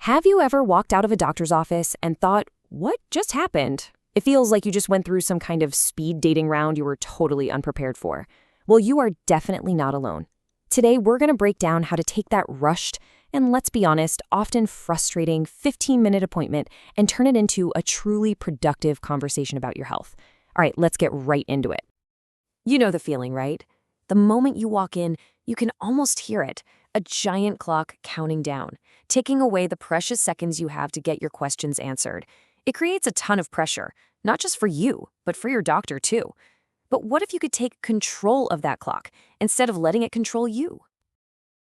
Have you ever walked out of a doctor's office and thought, what just happened? It feels like you just went through some kind of speed dating round you were totally unprepared for. Well, you are definitely not alone. Today, we're going to break down how to take that rushed and, let's be honest, often frustrating 15-minute appointment and turn it into a truly productive conversation about your health. All right, let's get right into it. You know the feeling, right? The moment you walk in, you can almost hear it, a giant clock counting down, ticking away the precious seconds you have to get your questions answered. It creates a ton of pressure, not just for you, but for your doctor too. But what if you could take control of that clock instead of letting it control you?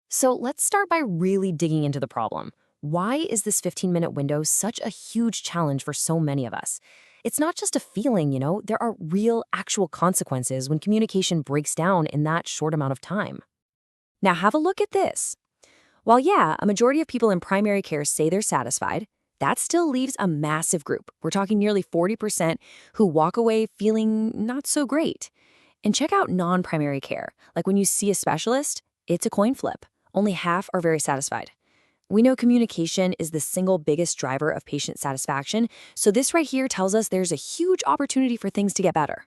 So let's start by really digging into the problem. Why is this 15-minute window such a huge challenge for so many of us? It's not just a feeling, there are real, actual consequences when communication breaks down in that short amount of time. Now have a look at this. While a majority of people in primary care say they're satisfied, that still leaves a massive group. We're talking nearly 40% who walk away feeling not so great. And check out non-primary care. Like when you see a specialist, it's a coin flip. Only half are very satisfied. We know communication is the single biggest driver of patient satisfaction, so this right here tells us there's a huge opportunity for things to get better.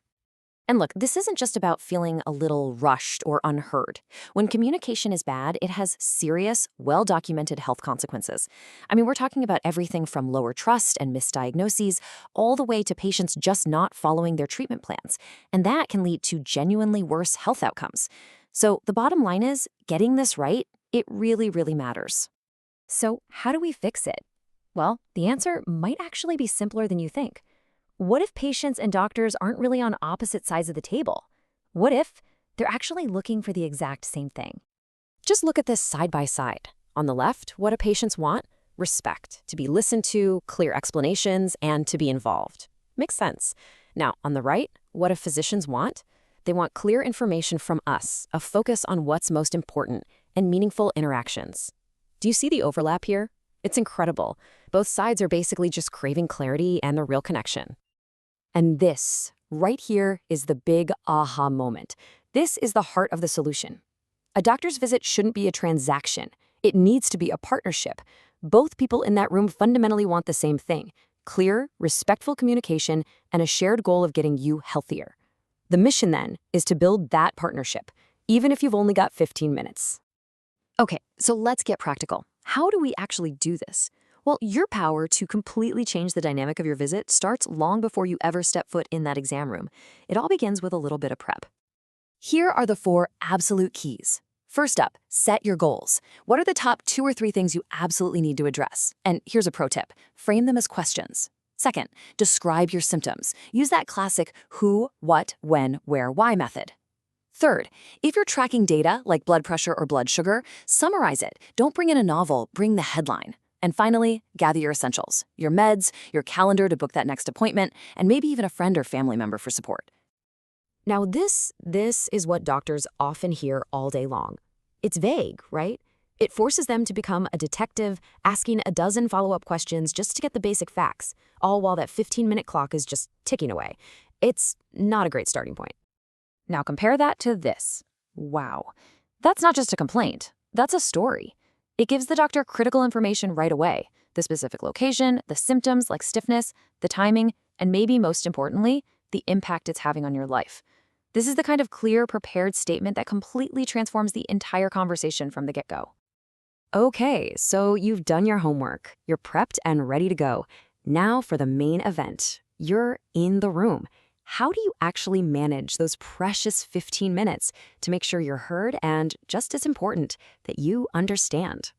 And look, this isn't just about feeling a little rushed or unheard. When communication is bad, it has serious, well-documented health consequences. We're talking about everything from lower trust and misdiagnoses, all the way to patients just not following their treatment plans. And that can lead to genuinely worse health outcomes. So the bottom line is, getting this right, it really, really matters. So how do we fix it? Well, the answer might actually be simpler than you think. What if patients and doctors aren't really on opposite sides of the table? What if they're actually looking for the exact same thing? Just look at this side by side. On the left, what do patients want? Respect, to be listened to, clear explanations, and to be involved. Makes sense. Now, on the right, what do physicians want? They want clear information from us, a focus on what's most important, and meaningful interactions. Do you see the overlap here? It's incredible. Both sides are basically just craving clarity and the real connection. And this, right here, is the big aha moment. This is the heart of the solution. A doctor's visit shouldn't be a transaction. It needs to be a partnership. Both people in that room fundamentally want the same thing: clear, respectful communication and a shared goal of getting you healthier. The mission, then, is to build that partnership, even if you've only got 15 minutes. Okay, so let's get practical. How do we actually do this? Well, your power to completely change the dynamic of your visit starts long before you ever step foot in that exam room. It all begins with a little bit of prep. Here are the 4 absolute keys. First up, set your goals. What are the top 2 or 3 things you absolutely need to address? And here's a pro tip: frame them as questions. Second, describe your symptoms. Use that classic who, what, when, where, why method. Third, if you're tracking data like blood pressure or blood sugar, summarize it. Don't bring in a novel, bring the headline. And finally, gather your essentials: your meds, your calendar to book that next appointment, and maybe even a friend or family member for support. Now this is what doctors often hear all day long. It's vague, right? It forces them to become a detective, asking a dozen follow-up questions just to get the basic facts, all while that 15-minute clock is just ticking away. It's not a great starting point. Now compare that to this. Wow. That's not just a complaint. That's a story. It gives the doctor critical information right away: the specific location, the symptoms like stiffness, the timing, and maybe most importantly, the impact it's having on your life. This is the kind of clear, prepared statement that completely transforms the entire conversation from the get-go. Okay, so you've done your homework. You're prepped and ready to go. Now for the main event. You're in the room. How do you actually manage those precious 15 minutes to make sure you're heard and, just as important, that you understand?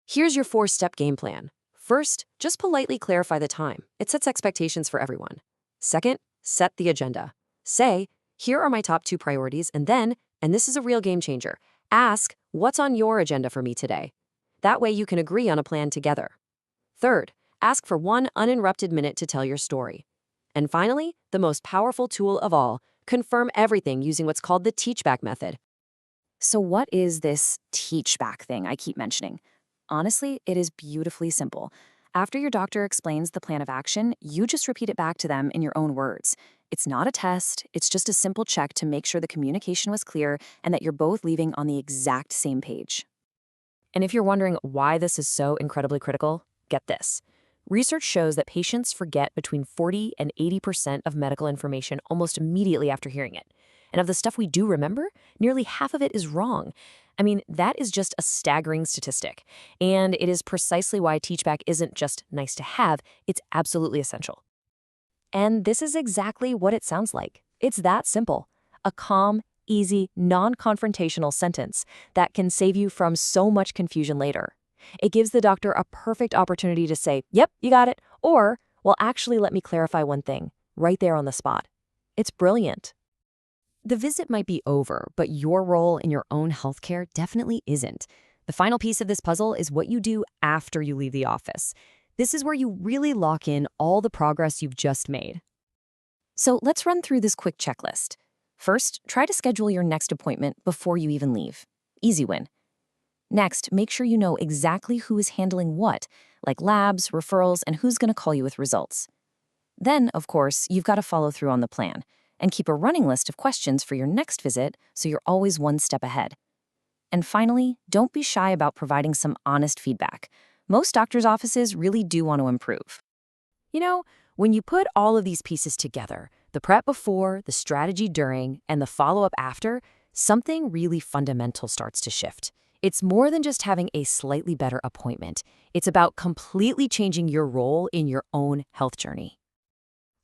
Here's your 4-step game plan. First, just politely clarify the time. It sets expectations for everyone. Second, set the agenda. Say, here are my top 2 priorities, and then, and this is a real game changer, ask, what's on your agenda for me today? That way you can agree on a plan together. Third, ask for 1 uninterrupted minute to tell your story. And finally, the most powerful tool of all, confirm everything using what's called the teach-back method. So what is this teach-back thing I keep mentioning? Honestly, it is beautifully simple. After your doctor explains the plan of action, you just repeat it back to them in your own words. It's not a test, it's just a simple check to make sure the communication was clear and that you're both leaving on the exact same page. And if you're wondering why this is so incredibly critical, get this. Research shows that patients forget between 40 and 80% of medical information almost immediately after hearing it. And of the stuff we do remember, nearly half of it is wrong. I mean, that is just a staggering statistic. And it is precisely why Teachback isn't just nice to have, it's absolutely essential. And this is exactly what it sounds like. It's that simple. A calm, easy, non-confrontational sentence that can save you from so much confusion later. It gives the doctor a perfect opportunity to say, "Yep, you got it," or, "Well, actually, let me clarify one thing," right there on the spot. It's brilliant. The visit might be over, but your role in your own healthcare definitely isn't. The final piece of this puzzle is what you do after you leave the office. This is where you really lock in all the progress you've just made. So let's run through this quick checklist. First, try to schedule your next appointment before you even leave. Easy win. Next, make sure you know exactly who is handling what, like labs, referrals, and who's going to call you with results. Then, of course, you've got to follow through on the plan and keep a running list of questions for your next visit so you're always one step ahead. And finally, don't be shy about providing some honest feedback. Most doctors' offices really do want to improve. You know, when you put all of these pieces together, the prep before, the strategy during, and the follow-up after, something really fundamental starts to shift. It's more than just having a slightly better appointment. It's about completely changing your role in your own health journey.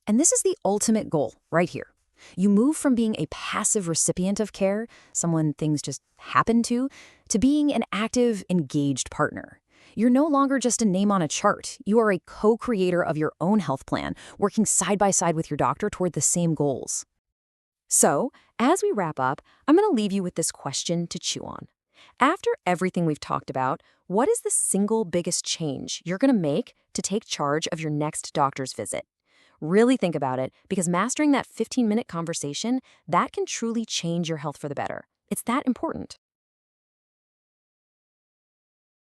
And this is the ultimate goal right here. You move from being a passive recipient of care, someone things just happen to being an active, engaged partner. You're no longer just a name on a chart. You are a co-creator of your own health plan, working side by side with your doctor toward the same goals. So, as we wrap up, I'm going to leave you with this question to chew on. After everything we've talked about, what is the single biggest change you're going to make to take charge of your next doctor's visit? Really think about it, because mastering that 15-minute conversation, that can truly change your health for the better. It's that important.